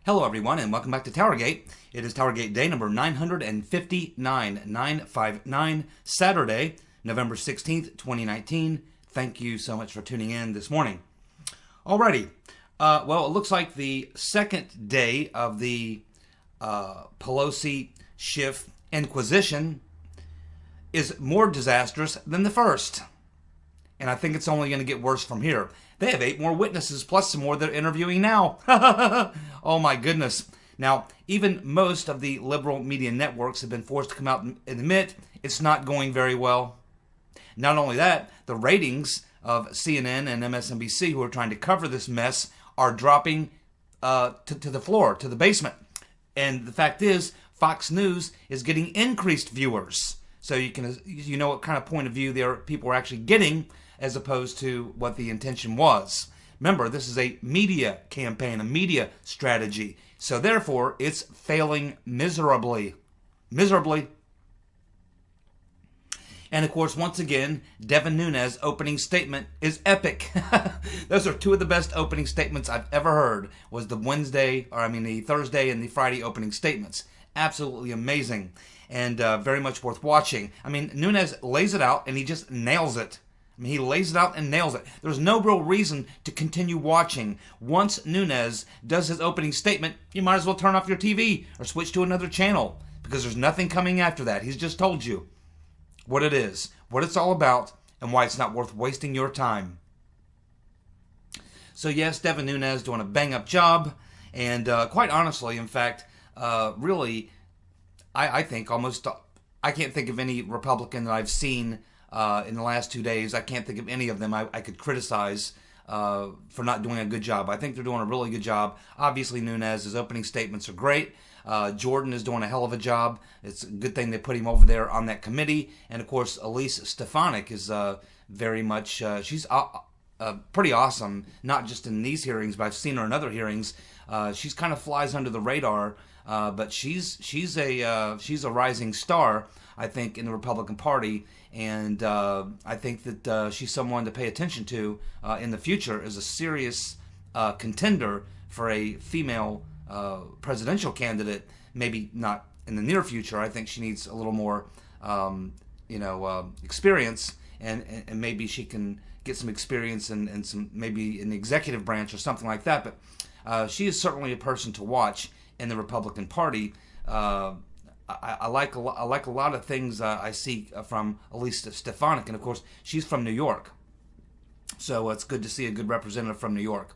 Hello everyone and welcome back to TowerGate. It is TowerGate day number 959, Saturday, November 16th, 2019. Thank you so much for tuning in this morning. Alrighty, well it looks like the second day of the Pelosi Schiff Inquisition is more disastrous than the first. And I think it's only going to get worse from here. They have 8 more witnesses, plus some more they're interviewing now. Oh my goodness. Now, even most of the liberal media networks have been forced to come out and admit it's not going very well. Not only that, the ratings of CNN and MSNBC, who are trying to cover this mess, are dropping to the floor, to the basement. And the fact is, Fox News is getting increased viewers. So you know what kind of point of view people are actually getting, as opposed to what the intention was. Remember, this is a media campaign, a media strategy. So therefore, it's failing miserably. Miserably. And of course, once again, Devin Nunes' opening statement is epic. Those are 2 of the best opening statements I've ever heard, was the the Thursday and the Friday opening statements. Absolutely amazing and very much worth watching. I mean, Nunes lays it out and he just nails it. I mean, he lays it out and nails it. There's no real reason to continue watching. Once Nunes does his opening statement, you might as well turn off your TV or switch to another channel, because there's nothing coming after that. He's just told you what it is, what it's all about, and why it's not worth wasting your time. So yes, Devin Nunes doing a bang-up job, and quite honestly, in fact, really, I think almost, I can't think of any Republican that I've seen in the last 2 days. I can't think of any of them I could criticize for not doing a good job. I think they're doing a really good job. Obviously, Nunes' opening statements are great. Jordan is doing a hell of a job. It's a good thing they put him over there on that committee. And of course, Elise Stefanik is very much, she's pretty awesome, not just in these hearings, but I've seen her in other hearings. She's kind of flies under the radar, but she's a rising star, I think, in the Republican Party, and I think that she's someone to pay attention to in the future as a serious contender for a female presidential candidate. Maybe not in the near future. I think she needs a little more, experience, and maybe she can get some experience and some maybe in the executive branch or something like that. But she is certainly a person to watch in the Republican Party. I like a lot of things I see from Elise Stefanik, and of course she's from New York, so it's good to see a good representative from New York.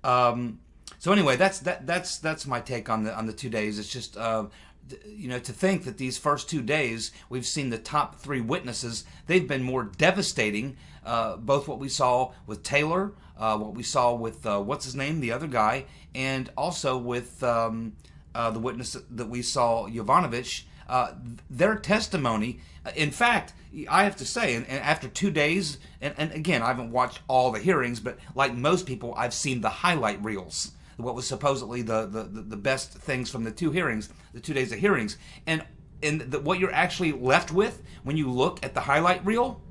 So anyway, that's my take on the 2 days. It's just to think that these first 2 days we've seen the top 3 witnesses. They've been more devastating. Both what we saw with Taylor, what we saw with what's his name, the other guy, and also with the witness that we saw, Ivanovich, their testimony. In fact, I have to say, and after 2 days, and again, I haven't watched all the hearings, but like most people, I've seen the highlight reels, what was supposedly the best things from the 2 hearings, the 2 days of hearings. And what you're actually left with when you look at the highlight reel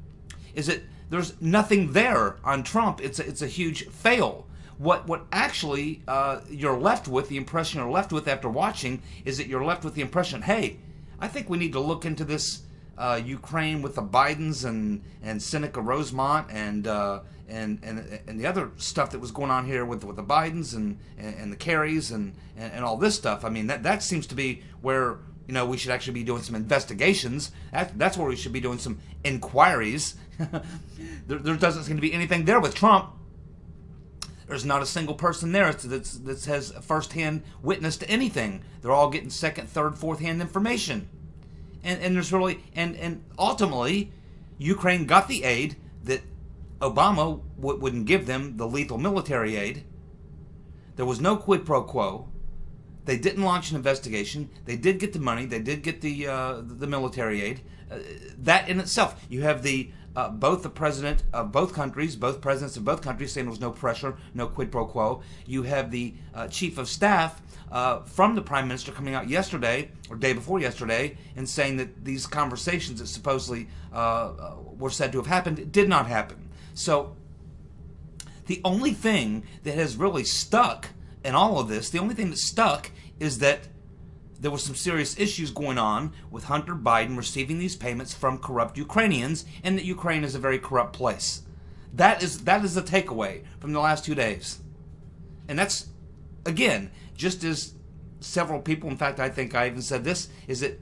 is that there's nothing there on Trump. It's a huge fail. What actually you're left with, the impression you're left with after watching, is that you're left with the impression, hey, I think we need to look into this Ukraine with the Bidens and Seneca Rosemont and the other stuff that was going on here with the Bidens and the Kerrys and all this stuff. I mean, that seems to be where we should actually be doing some investigations. That's where we should be doing some inquiries. There doesn't seem to be anything there with Trump. There's not a single person there that has first-hand witness to anything. They're all getting second, third, fourth-hand information. And there's really, and ultimately, Ukraine got the aid that Obama wouldn't give them, the lethal military aid. There was no quid pro quo. They didn't launch an investigation. They did get the money. They did get the military aid. That in itself, you have both the president of both countries, both presidents of both countries saying there was no pressure, no quid pro quo. You have the chief of staff from the prime minister coming out yesterday, or day before yesterday, and saying that these conversations that supposedly were said to have happened did not happen. So the only thing that has really stuck in all of this, the only thing that stuck is that there were some serious issues going on with Hunter Biden receiving these payments from corrupt Ukrainians, and that Ukraine is a very corrupt place. That is the takeaway from the last 2 days. And that's, again, just as several people, in fact, I think I even said this, is that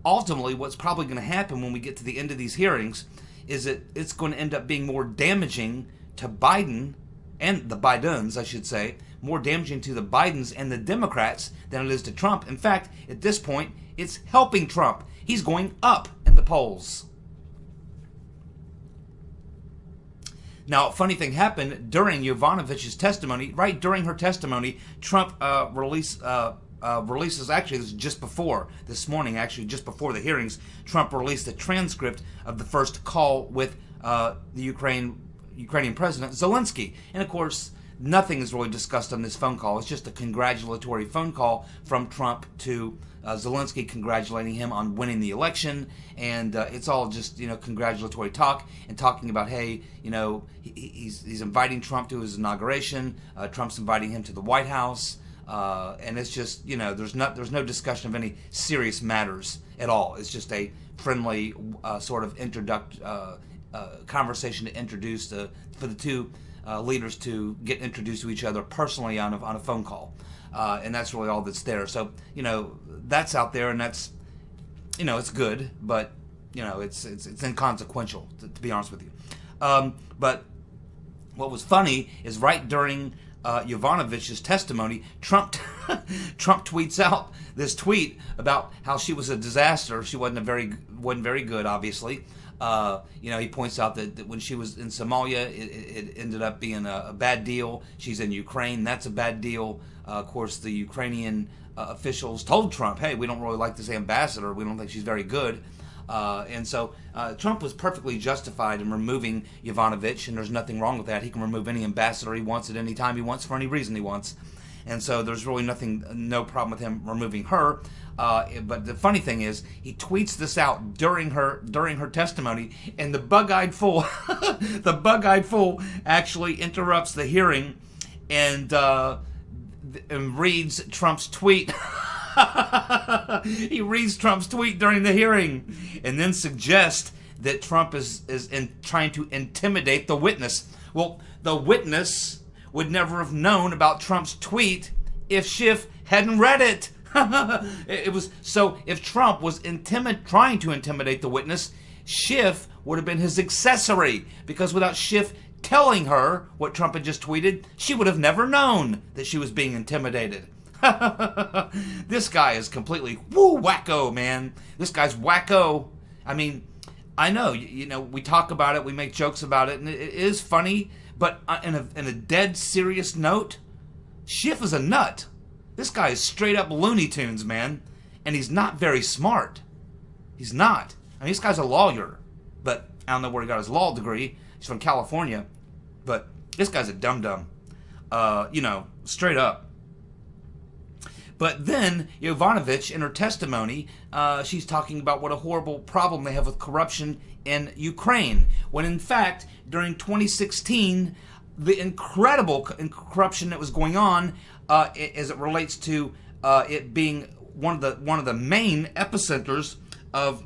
ultimately what's probably going to happen when we get to the end of these hearings is that it's going to end up being more damaging to Biden, and the Bidens, I should say, more damaging to the Bidens and the Democrats than it is to Trump. In fact, at this point, it's helping Trump. He's going up in the polls. Now, a funny thing happened during Ivanovich's testimony. Right during her testimony, Trump releases, actually, this is just before, this morning, actually, just before the hearings, Trump released a transcript of the first call with the Ukrainian President Zelensky. And, of course, nothing is really discussed on this phone call. It's just a congratulatory phone call from Trump to Zelensky, congratulating him on winning the election, and it's all just, congratulatory talk and talking about, hey, he's inviting Trump to his inauguration. Trump's inviting him to the White House, and it's just, there's no discussion of any serious matters at all. It's just a friendly sort of conversation to introduce for the two leaders to get introduced to each other personally on a phone call. And that's really all that's there. So, that's out there, and that's, it's good, but, it's inconsequential, to be honest with you. But what was funny is right during Ivanovich's testimony, Trump tweets out this tweet about how she was a disaster. She wasn't very good, obviously. He points out that when she was in Somalia, it ended up being a bad deal. She's in Ukraine. That's a bad deal. Of course, the Ukrainian officials told Trump, hey, we don't really like this ambassador. We don't think she's very good. And so Trump was perfectly justified in removing Ivanovich, and there's nothing wrong with that. He can remove any ambassador he wants at any time he wants for any reason he wants. And so there's really no problem with him removing her. But the funny thing is, he tweets this out during her testimony, and the bug-eyed fool, actually interrupts the hearing and reads Trump's tweet. He reads Trump's tweet during the hearing, and then suggests that Trump is trying to intimidate the witness. Well, the witness would never have known about Trump's tweet if Schiff hadn't read it. It was so if Trump was trying to intimidate the witness, Schiff would have been his accessory, because without Schiff telling her what Trump had just tweeted, she would have never known that she was being intimidated. This guy is completely wacko, man. This guy's wacko. I mean, I know, we talk about it, we make jokes about it, and it is funny, but in a dead serious note, Schiff is a nut. This guy is straight up Looney Tunes, man. And he's not very smart. He's not. I mean, this guy's a lawyer, but I don't know where he got his law degree. He's from California, but this guy's a dum-dum. Straight up. But then, Ivanovich, in her testimony, she's talking about what a horrible problem they have with corruption in Ukraine. When, in fact, during 2016, the incredible corruption that was going on, as it relates to it being one of the main epicenters of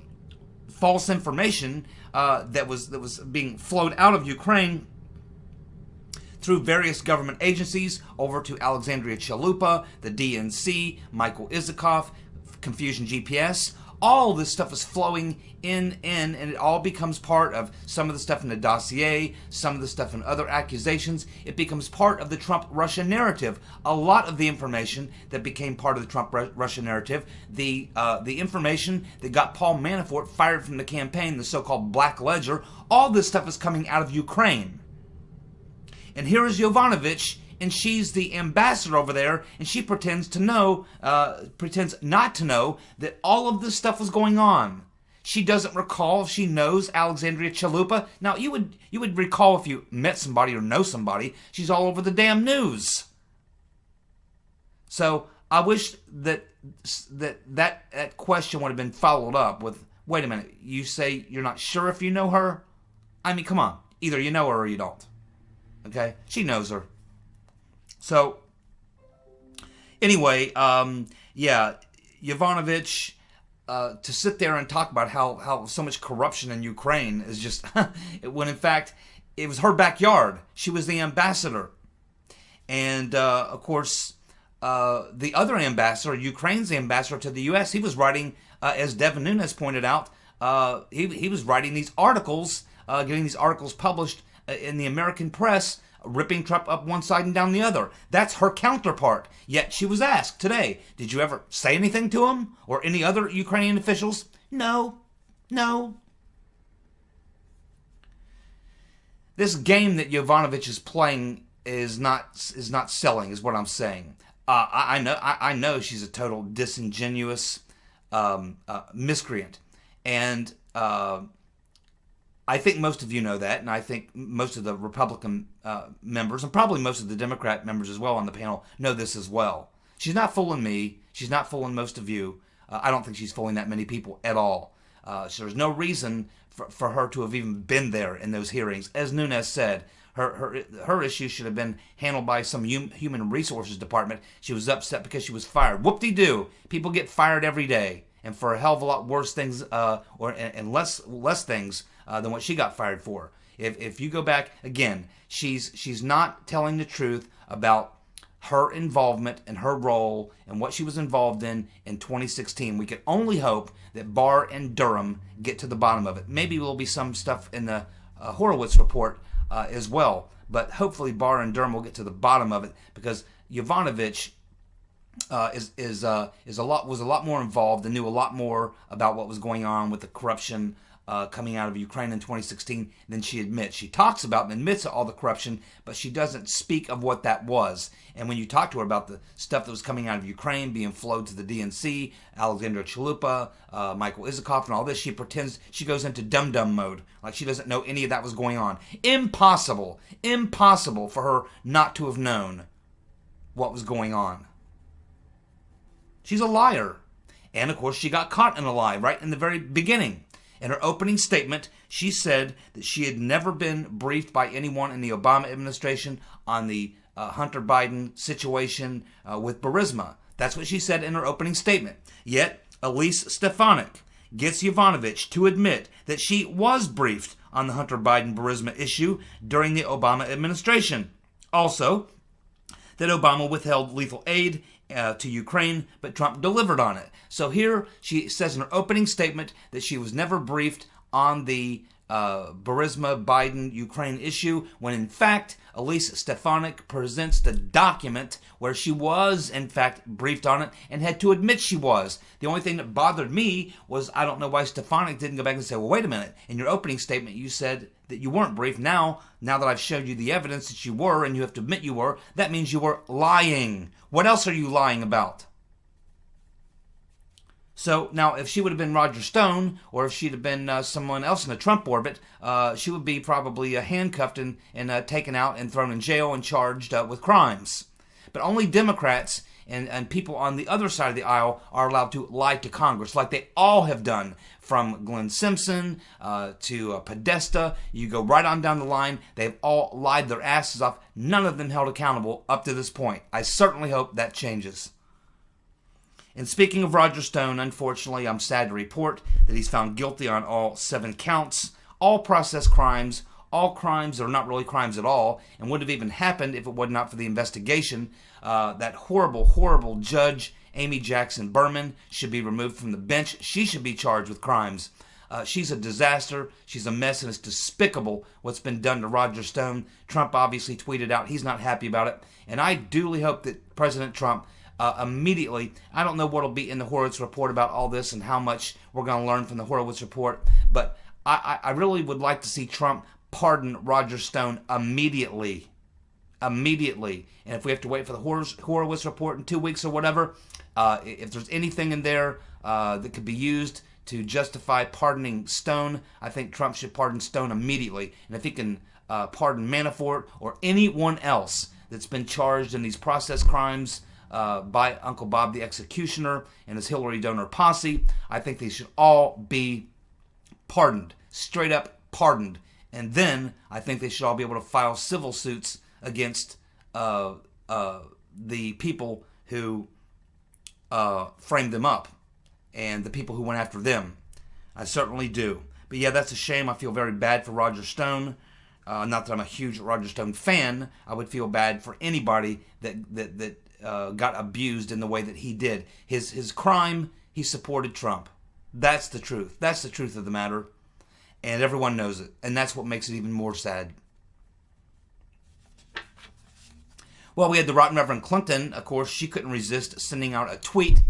false information that was being flowed out of Ukraine through various government agencies over to Alexandria Chalupa, the DNC, Michael Isikoff, Confusion GPS. All this stuff is flowing in, and it all becomes part of some of the stuff in the dossier, some of the stuff in other accusations. It becomes part of the Trump-Russia narrative. A lot of the information that became part of the Trump-Russia narrative, the information that got Paul Manafort fired from the campaign, the so-called Black Ledger, all this stuff is coming out of Ukraine. And here is Ivanovich, and she's the ambassador over there, and she pretends not to know that all of this stuff was going on. She doesn't recall if she knows Alexandria Chalupa. Now, you would recall if you met somebody or know somebody. She's all over the damn news. So I wish that question would have been followed up with, wait a minute, you say you're not sure if you know her? I mean, come on. Either you know her or you don't. Okay? She knows her. So, Anyway, yeah, Yovanovitch, to sit there and talk about how so much corruption in Ukraine is just, when in fact it was her backyard. She was the ambassador. And of course, the other ambassador, Ukraine's ambassador to the U.S., he was writing, as Devin Nunes pointed out, he was writing these articles, getting these articles published in the American press, ripping Trump up one side and down the other. That's her counterpart. Yet she was asked today, did you ever say anything to him or any other Ukrainian officials? No. No. This game that Yovanovitch is playing is not selling, is what I'm saying. I know she's a total disingenuous miscreant, and I think most of you know that, and I think most of the Republican members, and probably most of the Democrat members as well on the panel, know this as well. She's not fooling me. She's not fooling most of you. I don't think she's fooling that many people at all. So there's no reason for her to have even been there in those hearings. As Nunes said, her issue should have been handled by some human resources department. She was upset because she was fired. Whoop-de-doo. People get fired every day, and for a hell of a lot worse things, and less things than what she got fired for. If you go back again, she's not telling the truth about her involvement and her role and what she was involved in 2016. We can only hope that Barr and Durham get to the bottom of it. Maybe there'll be some stuff in the Horowitz report as well, but hopefully Barr and Durham will get to the bottom of it, because Yovanovitch was a lot more involved and knew a lot more about what was going on with the corruption coming out of Ukraine in 2016 than she admits. She talks about and admits all the corruption, but she doesn't speak of what that was. And when you talk to her about the stuff that was coming out of Ukraine being flowed to the DNC, Alexandra Chalupa, Michael Isikoff, and all this, she pretends, she goes into dum-dum mode, like she doesn't know any of that was going on. Impossible for her not to have known what was going on. She's a liar. And of course, she got caught in a lie right in the very beginning. In her opening statement, she said that she had never been briefed by anyone in the Obama administration on the Hunter Biden situation with Burisma. That's what she said in her opening statement. Yet, Elise Stefanik gets Yovanovitch to admit that she was briefed on the Hunter Biden-Burisma issue during the Obama administration. Also, that Obama withheld lethal aid to Ukraine, but Trump delivered on it. So here she says in her opening statement that she was never briefed on the Burisma-Biden-Ukraine issue, when in fact Elise Stefanik presents the document where she was in fact briefed on it and had to admit she was. The only thing that bothered me was, I don't know why Stefanik didn't go back and say, well, wait a minute, in your opening statement you said that you weren't briefed. Now that I've showed you the evidence that you were, and you have to admit you were, that means you were lying. What else are you lying about? So now, if she would have been Roger Stone, or if she'd have been someone else in the Trump orbit, she would be probably handcuffed and taken out and thrown in jail and charged with crimes. But only Democrats and people on the other side of the aisle are allowed to lie to Congress, like they all have done, from Glenn Simpson to Podesta. You go right on down the line. They've all lied their asses off. None of them held accountable up to this point. I certainly hope that changes. And speaking of Roger Stone, unfortunately, I'm sad to report that he's found guilty on all 7 counts, all process crimes, all crimes that are not really crimes at all, and would have even happened if it were not for the investigation. That horrible, horrible judge, Amy Jackson Berman, should be removed from the bench. She should be charged with crimes. She's a disaster. She's a mess, and it's despicable what's been done to Roger Stone. Trump obviously tweeted out he's not happy about it, and I duly hope that President Trump immediately, I don't know what will be in the Horowitz report about all this and how much we're going to learn from the Horowitz report, but I really would like to see Trump pardon Roger Stone immediately. Immediately. And if we have to wait for the Horowitz report in 2 weeks or whatever, if there's anything in there that could be used to justify pardoning Stone, I think Trump should pardon Stone immediately. And if he can pardon Manafort or anyone else that's been charged in these process crimes by Uncle Bob the Executioner and his Hillary donor posse, I think they should all be pardoned. Straight up pardoned. And then I think they should all be able to file civil suits against the people who framed them up and the people who went after them. I certainly do. But yeah, that's a shame. I feel very bad for Roger Stone. Not that I'm a huge Roger Stone fan. I would feel bad for anybody that got abused in the way that he did. His crime, he supported Trump. That's the truth. That's the truth of the matter. And everyone knows it. And that's what makes it even more sad. Well, we had the Rotten Reverend Clinton. Of course, she couldn't resist sending out a tweet.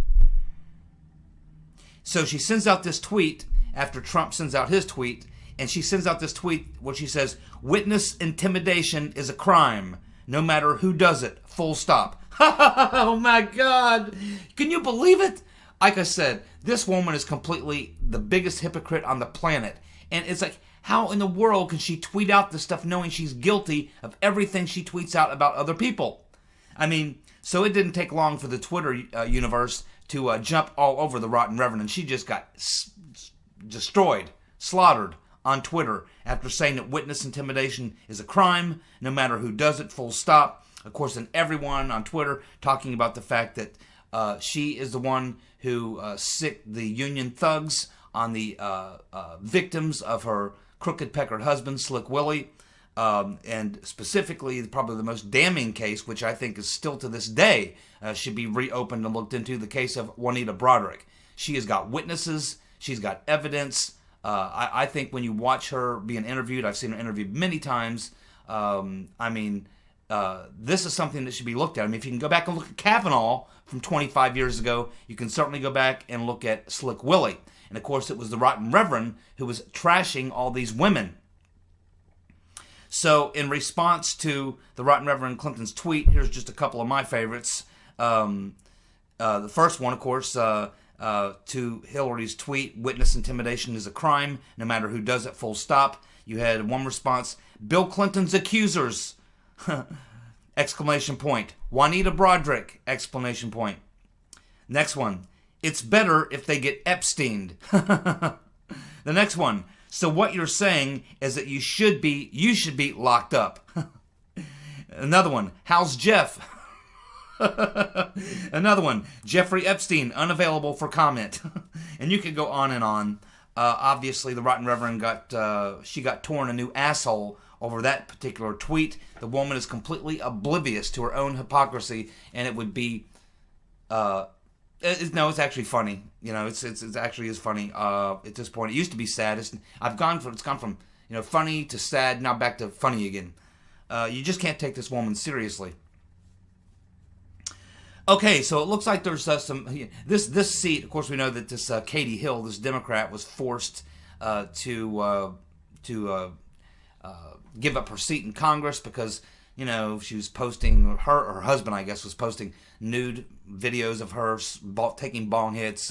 So she sends out this tweet after Trump sends out his tweet. And she sends out this tweet where she says, "Witness intimidation is a crime, no matter who does it, full stop." Oh my God. Can you believe it? Like I said, this woman is completely the biggest hypocrite on the planet. And it's like, how in the world can she tweet out this stuff knowing she's guilty of everything she tweets out about other people? I mean, so it didn't take long for the Twitter universe to jump all over the Rotten Reverend, and she just got destroyed, slaughtered on Twitter after saying that witness intimidation is a crime, no matter who does it, full stop. Of course, and everyone on Twitter talking about the fact that she is the one who sicked the Union thugs on the victims of her crooked peckered husband, Slick Willie, and specifically probably the most damning case, which I think is still to this day should be reopened and looked into, the case of Juanita Broderick. She has got witnesses. She's got evidence. I think when you watch her being interviewed, I've seen her interviewed many times. This is something that should be looked at. I mean, if you can go back and look at Kavanaugh from 25 years ago, you can certainly go back and look at Slick Willie. And of course, it was the Rotten Reverend who was trashing all these women. So in response to the Rotten Reverend Clinton's tweet, here's just a couple of my favorites. The first one, of course, to Hillary's tweet, "Witness intimidation is a crime, no matter who does it, full stop." You had one response, "Bill Clinton's accusers!" Exclamation point. "Juanita Broderick!" Exclamation point. Next one, "It's better if they get Epsteined." The next one, "So what you're saying is that you should be locked up." Another one, "How's Jeff?" Another one, "Jeffrey Epstein, unavailable for comment." And you could go on and on. Obviously, the Rotten Reverend got torn a new asshole over that particular tweet. The woman is completely oblivious to her own hypocrisy, and it would be, it's actually funny. You know, it actually is funny. At this point, it used to be sad. It's gone from funny to sad, now back to funny again. You just can't take this woman seriously. Okay, so it looks like there's this seat. Of course, we know that this Katie Hill, this Democrat, was forced to give up her seat in Congress because she was posting her husband, I guess, was posting nude videos of her taking bong hits,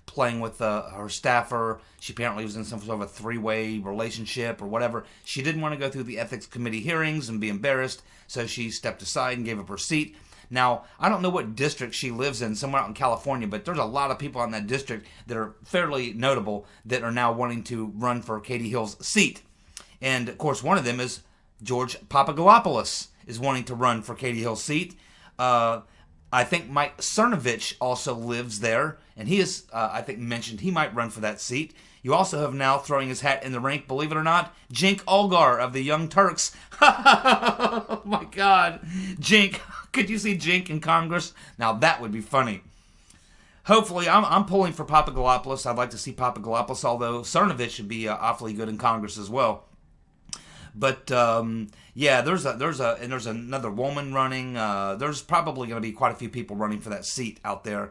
playing with her staffer. She apparently was in some sort of a three-way relationship or whatever. She didn't want to go through the ethics committee hearings and be embarrassed, so she stepped aside and gave up her seat. Now, I don't know what district she lives in, somewhere out in California, but there's a lot of people in that district that are fairly notable that are now wanting to run for Katie Hill's seat. And, of course, one of them is George Papagopolis is wanting to run for Katie Hill's seat. I think Mike Cernovich also lives there, and he is, I think, mentioned he might run for that seat. You also have now throwing his hat in the ring, believe it or not, Cenk Uygur of the Young Turks. Oh, my God. Cenk. Could you see Cenk in Congress? Now, that would be funny. Hopefully, I'm pulling for Papagopolis. I'd like to see Papagopolis, although Cernovich should be awfully good in Congress as well. But yeah, there's another woman running. There's probably going to be quite a few people running for that seat out there.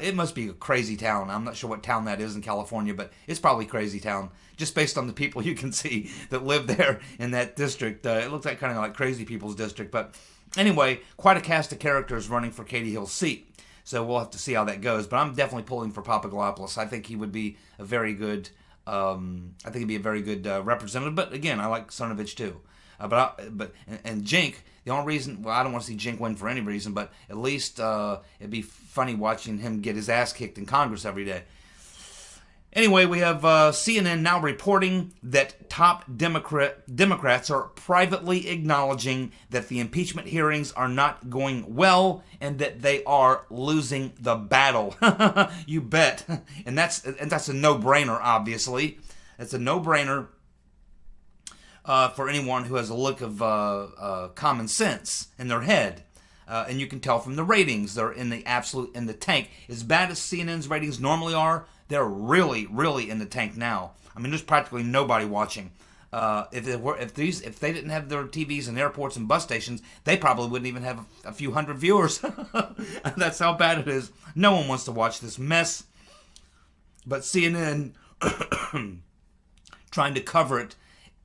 It must be a crazy town. I'm not sure what town that is in California, but it's probably crazy town. Just based on the people you can see that live there in that district, it looks like kind of like crazy people's district. But anyway, quite a cast of characters running for Katie Hill's seat. So we'll have to see how that goes. But I'm definitely pulling for Papagopolis. I think he would be a very good. Representative. But again, I like Cernovich too. And Cenk. The only reason, well, I don't want to see Cenk win for any reason, but at least it'd be funny watching him get his ass kicked in Congress every day. Anyway, we have CNN now reporting that top Democrats are privately acknowledging that the impeachment hearings are not going well and that they are losing the battle. You bet. And that's a no-brainer, obviously. It's a no-brainer for anyone who has a look of common sense in their head. And you can tell from the ratings, they're in the tank. As bad as CNN's ratings normally are, they're really, really in the tank now. I mean, there's practically nobody watching. If they didn't have their TVs in airports and bus stations, they probably wouldn't even have a few hundred viewers. That's how bad it is. No one wants to watch this mess. But CNN trying to cover it.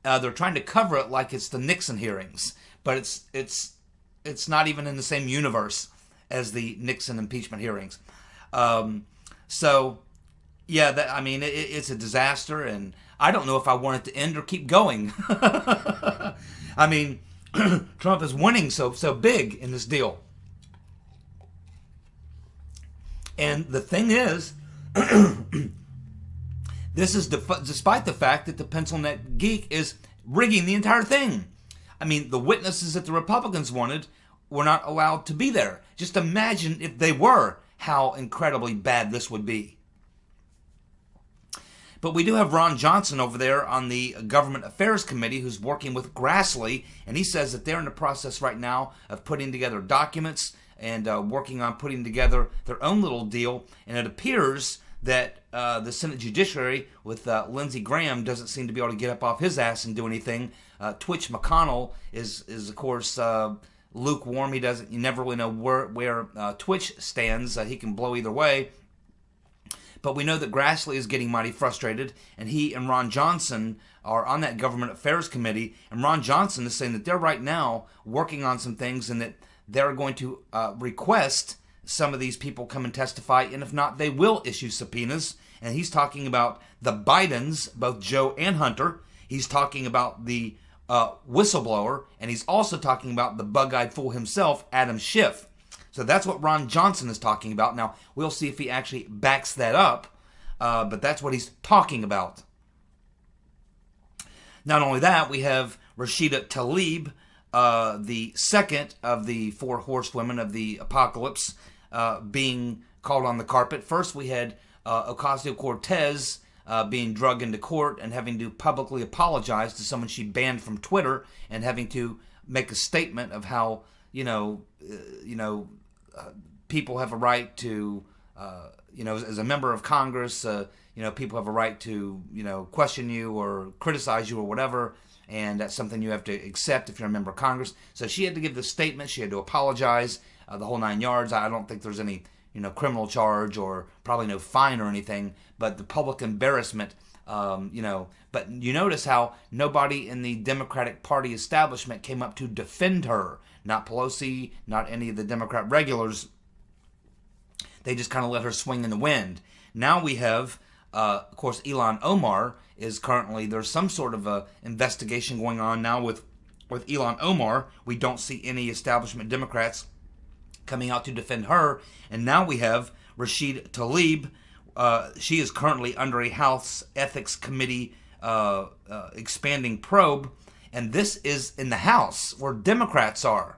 They're trying to cover it like it's the Nixon hearings, but it's not even in the same universe as the Nixon impeachment hearings. So. Yeah, it's a disaster, and I don't know if I want it to end or keep going. I mean, Trump is winning so big in this deal. And the thing is, this is despite the fact that the Pencil Neck Geek is rigging the entire thing. I mean, the witnesses that the Republicans wanted were not allowed to be there. Just imagine if they were, how incredibly bad this would be. But we do have Ron Johnson over there on the Government Affairs Committee who's working with Grassley, and he says that they're in the process right now of putting together documents and working on putting together their own little deal. And it appears that the Senate Judiciary with Lindsey Graham doesn't seem to be able to get up off his ass and do anything. Twitch McConnell is of course lukewarm. You never really know where Twitch stands. He can blow either way. But we know that Grassley is getting mighty frustrated, and he and Ron Johnson are on that Government Affairs Committee, and Ron Johnson is saying that they're right now working on some things and that they're going to request some of these people come and testify, and if not, they will issue subpoenas. And he's talking about the Bidens, both Joe and Hunter. He's talking about the whistleblower, and he's also talking about the bug-eyed fool himself, Adam Schiff. So that's what Ron Johnson is talking about. Now, we'll see if he actually backs that up, but that's what he's talking about. Not only that, we have Rashida Tlaib, the second of the four horsewomen of the apocalypse, being called on the carpet. First, we had Ocasio-Cortez being dragged into court and having to publicly apologize to someone she banned from Twitter and having to make a statement of how, people have a right to, as a member of Congress, people have a right to, question you or criticize you or whatever, and that's something you have to accept if you're a member of Congress. So she had to give this statement. She had to apologize, the whole 9 yards. I don't think there's any, criminal charge or probably no fine or anything, but the public embarrassment, But you notice how nobody in the Democratic Party establishment came up to defend her. Not Pelosi, not any of the Democrat regulars. They just kind of let her swing in the wind. Now we have, of course, Ilhan Omar is currently, there's some sort of a investigation going on now with Ilhan Omar. We don't see any establishment Democrats coming out to defend her. And now we have Rashida Tlaib. She is currently under a House Ethics Committee expanding probe. And this is in the House where Democrats are.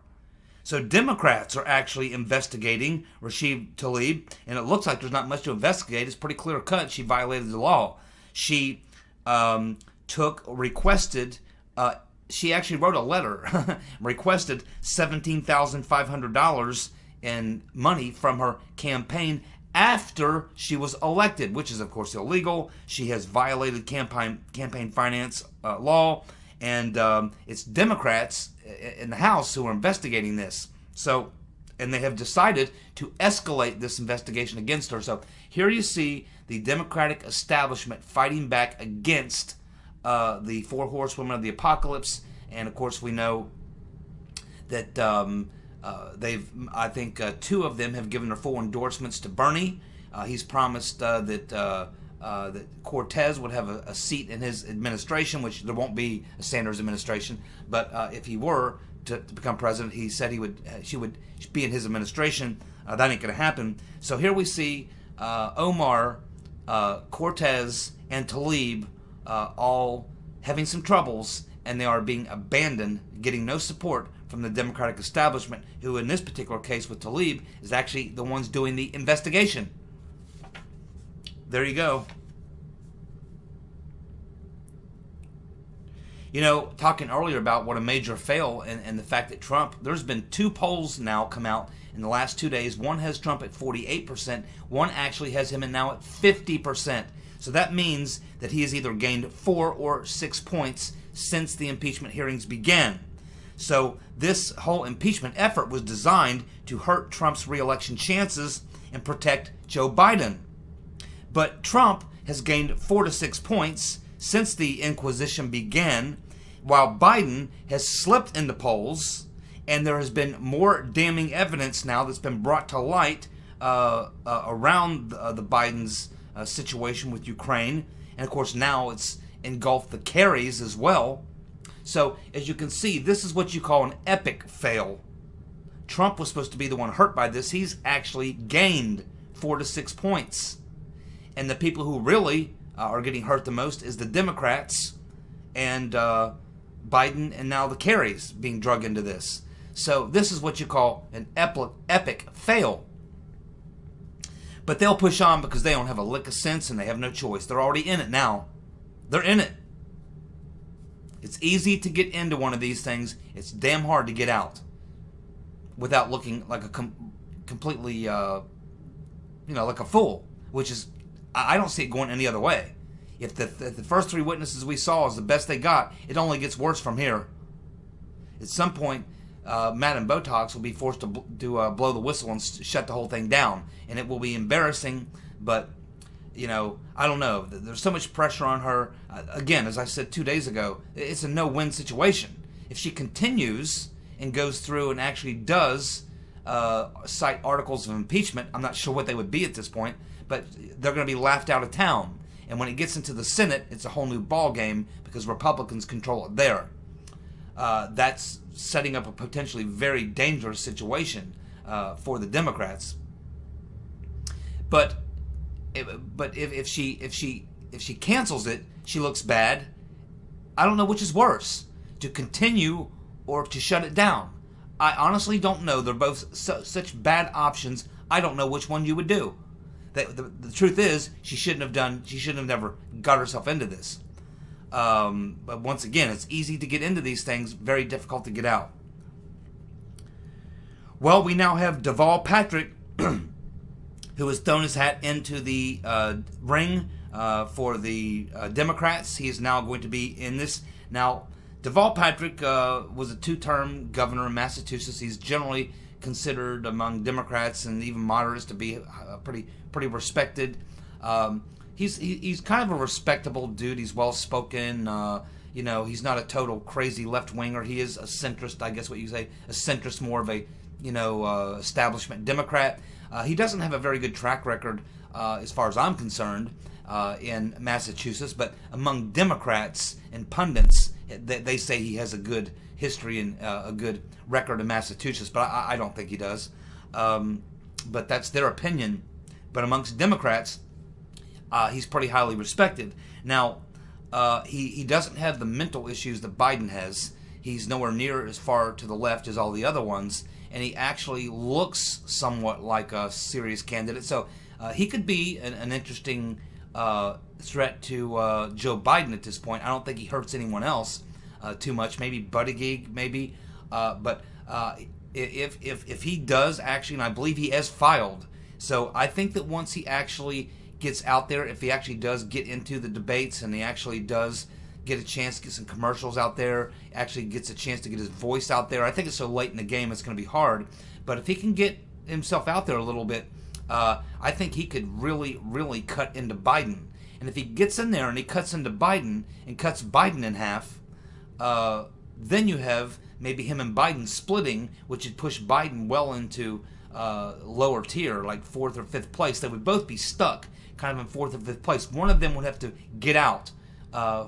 So Democrats are actually investigating Rashida Tlaib, and it looks like there's not much to investigate. It's pretty clear cut. She violated the law. She requested, she actually wrote a letter, requested $17,500 in money from her campaign after she was elected, which is, of course, illegal. She has violated campaign finance law, and it's Democrats in the House who are investigating this. So, and they have decided to escalate this investigation against her. So here you see the Democratic establishment fighting back against the four horsewomen of the apocalypse. And of course, we know that I think two of them have given their full endorsements to Bernie. He's promised that Cortez would have a seat in his administration, which there won't be a Sanders administration. But if he were to become president, he said she would be in his administration. That ain't going to happen. So here we see Omar Cortez and Tlaib all having some troubles, and they are being abandoned, getting no support from the Democratic establishment, who in this particular case with Tlaib is actually the ones doing the investigation. There you go. You know, talking earlier about what a major fail and the fact that Trump, there's been 2 polls now come out in the last 2 days. One has Trump at 48%. One actually has him now at 50%. So that means that he has either gained 4 or 6 points since the impeachment hearings began. So this whole impeachment effort was designed to hurt Trump's re-election chances and protect Joe Biden. But Trump has gained 4 to 6 points since the Inquisition began, while Biden has slipped in the polls, and there has been more damning evidence now that's been brought to light around the Biden's situation with Ukraine, and of course now it's engulfed the Kerrys as well. So as you can see, this is what you call an epic fail. Trump was supposed to be the one hurt by this. He's actually gained 4 to 6 points, and the people who really are getting hurt the most is the Democrats and Biden, and now the Kerrys being drug into this. So this is what you call an epic fail. But they'll push on because they don't have a lick of sense and they have no choice. They're already in it now. They're in it. It's easy to get into one of these things. It's damn hard to get out without looking like a completely, like a fool, which is, I don't see it going any other way. If the first 3 witnesses we saw is the best they got, it only gets worse from here. At some point, Madam Botox will be forced to blow the whistle and shut the whole thing down, and it will be embarrassing. But I don't know. There's so much pressure on her. Again, as I said 2 days ago, it's a no-win situation. If she continues and goes through and actually does cite articles of impeachment, I'm not sure what they would be at this point, but they're going to be laughed out of town. And when it gets into the Senate, it's a whole new ball game because Republicans control it there. That's setting up a potentially very dangerous situation for the Democrats. But if she cancels it, she looks bad. I don't know which is worse, to continue or to shut it down. I honestly don't know. They're both such bad options. I don't know which one you would do. The truth is, she shouldn't have never got herself into this. But once again, it's easy to get into these things, very difficult to get out. Well, we now have Deval Patrick, who has thrown his hat into the ring for the Democrats. He is now going to be in this. Now, Deval Patrick was a 2-term governor in Massachusetts. He's generally considered among Democrats and even moderates to be pretty respected. He's kind of a respectable dude. He's well spoken. He's not a total crazy left winger. He is a centrist, I guess what you say, a centrist, more of a establishment Democrat. He doesn't have a very good track record as far as I'm concerned in Massachusetts, but among Democrats and pundits, they say he has a good history and a good record in Massachusetts, but I don't think he does. But that's their opinion. But amongst Democrats, he's pretty highly respected. Now, he doesn't have the mental issues that Biden has. He's nowhere near as far to the left as all the other ones, and he actually looks somewhat like a serious candidate. So he could be an interesting threat to Joe Biden at this point. I don't think he hurts anyone else too much. Maybe Buttigieg, maybe. But if he does actually, and I believe he has filed, so I think that once he actually gets out there, if he actually does get into the debates and he actually does get a chance to get some commercials out there, actually gets a chance to get his voice out there, I think it's so late in the game it's going to be hard. But if he can get himself out there a little bit, I think he could really, really cut into Biden. And if he gets in there and he cuts into Biden and cuts Biden in half, then you have maybe him and Biden splitting, which would push Biden well into lower tier, like 4th or 5th place. They would both be stuck kind of in 4th or 5th place. One of them would have to get out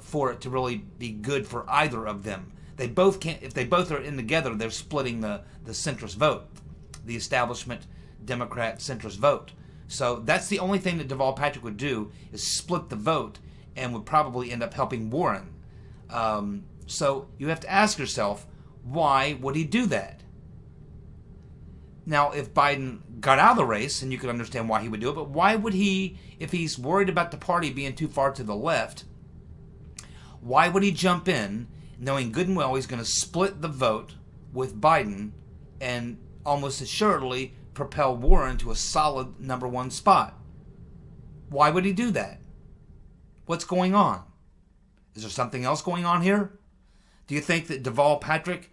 for it to really be good for either of them. They both can't. If they both are in together, they're splitting the centrist vote, the establishment Democrat centrist vote. So that's the only thing that Deval Patrick would do, is split the vote, and would probably end up helping Warren. So you have to ask yourself, why would he do that? Now, if Biden got out of the race, and you could understand why he would do it, but why would he, if he's worried about the party being too far to the left, why would he jump in knowing good and well he's going to split the vote with Biden and almost assuredly propel Warren to a solid #1 spot? Why would he do that? What's going on? Is there something else going on here? Do you think that Deval Patrick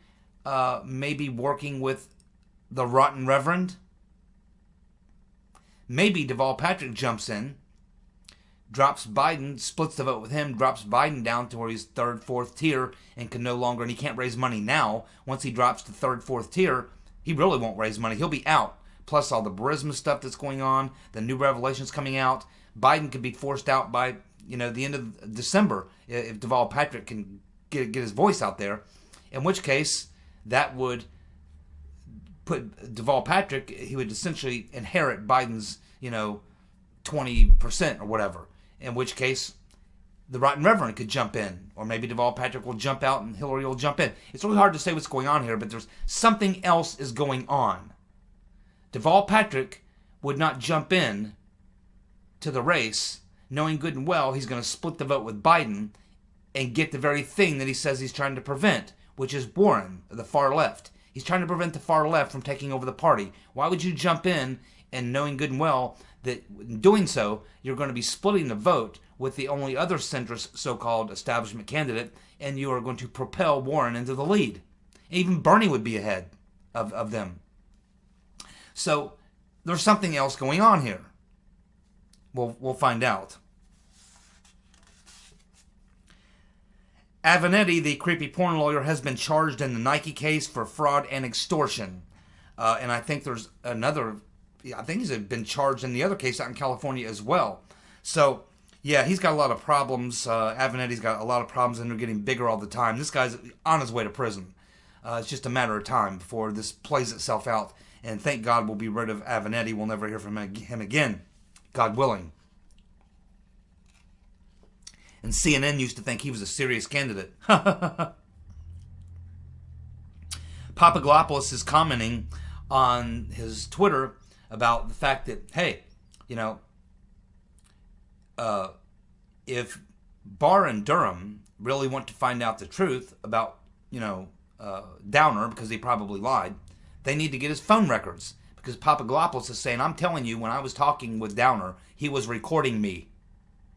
may be working with the rotten reverend? Maybe Deval Patrick jumps in, drops Biden, splits the vote with him, drops Biden down to where he's third, fourth tier, and can no longer, and he can't raise money now. Once he drops to third, fourth tier, he really won't raise money. He'll be out. Plus all the Burisma stuff that's going on, the new revelations coming out. Biden could be forced out by, the end of December if Deval Patrick can get his voice out there. In which case, that would put Deval Patrick, he would essentially inherit Biden's, 20% or whatever. In which case, the rotten reverend could jump in. Or maybe Deval Patrick will jump out and Hillary will jump in. It's really hard to say what's going on here, but there's something else is going on. Deval Patrick would not jump in to the race knowing good and well he's going to split the vote with Biden and get the very thing that he says he's trying to prevent, which is Warren, the far left. He's trying to prevent the far left from taking over the party. Why would you jump in and knowing good and well that in doing so, you're going to be splitting the vote with the only other centrist so-called establishment candidate, and you are going to propel Warren into the lead. Even Bernie would be ahead of them. So there's something else going on here. We'll find out. Avenatti, the creepy porn lawyer, has been charged in the Nike case for fraud and extortion. And I think there's another, I think he's been charged in the other case out in California as well. So, yeah, he's got a lot of problems. Avenatti's got a lot of problems, and they're getting bigger all the time. This guy's on his way to prison. It's just a matter of time before this plays itself out. And thank God we'll be rid of Avenatti. We'll never hear from him again, God willing. And CNN used to think he was a serious candidate. Papagopolis is commenting on his Twitter about the fact that, hey, if Barr and Durham really want to find out the truth about, Downer, because he probably lied, they need to get his phone records. Because Papagopolis is saying, I'm telling you, when I was talking with Downer, he was recording me.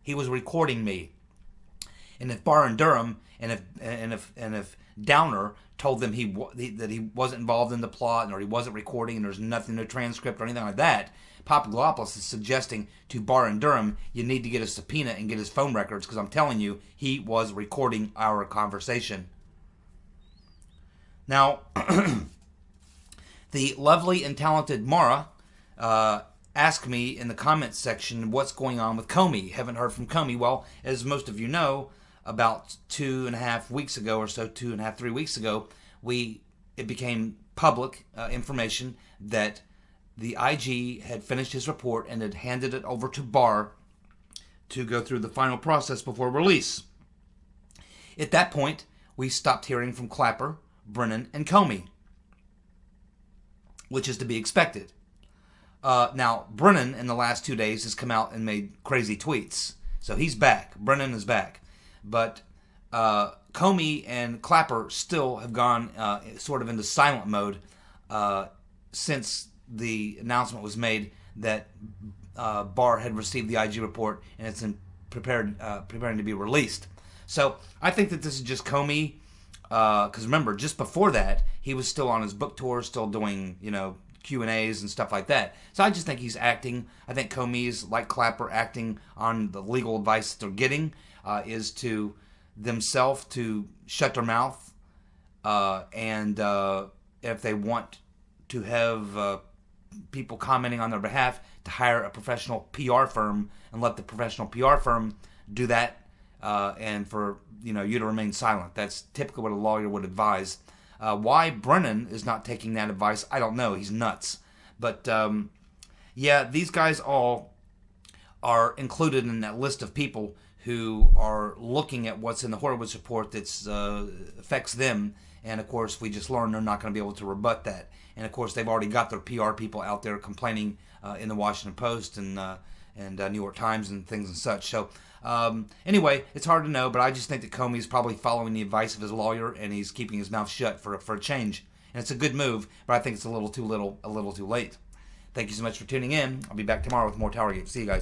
He was recording me. And if Barr and Durham and if Downer told them that he wasn't involved in the plot or he wasn't recording and there's nothing, no transcript or anything like that, Papagopolis is suggesting to Barr and Durham, you need to get a subpoena and get his phone records, because I'm telling you, he was recording our conversation. Now, the lovely and talented Mara asked me in the comments section what's going on with Comey. Haven't heard from Comey. Well, as most of you know, about 2.5 weeks ago or so, 2.5, 3 weeks ago, it became public information that the IG had finished his report and had handed it over to Barr to go through the final process before release. At that point, we stopped hearing from Clapper, Brennan, and Comey, which is to be expected. Now, Brennan, in the last 2 days, has come out and made crazy tweets. So he's back. Brennan is back. But Comey and Clapper still have gone sort of into silent mode since the announcement was made that Barr had received the IG report and it's preparing to be released. So I think that this is just Comey, because remember, just before that, he was still on his book tour, still doing, Q&As and stuff like that. So I just think he's acting. I think Comey is, like Clapper, acting on the legal advice that they're getting, is to themselves to shut their mouth, and if they want to have people commenting on their behalf, to hire a professional PR firm and let the professional PR firm do that, and for you to remain silent. That's typically what a lawyer would advise. Why Brennan is not taking that advice, I don't know. He's nuts. But Yeah, these guys all are included in that list of people who are looking at what's in the Horowitz report that affects them. And of course, we just learned they're not going to be able to rebut that. And of course, they've already got their PR people out there complaining in the Washington Post and New York Times and things and such. So anyway, it's hard to know, but I just think that Comey's probably following the advice of his lawyer, and he's keeping his mouth shut for a change. And it's a good move, but I think it's a little too late. Thank you so much for tuning in. I'll be back tomorrow with more TowerGate. See you guys.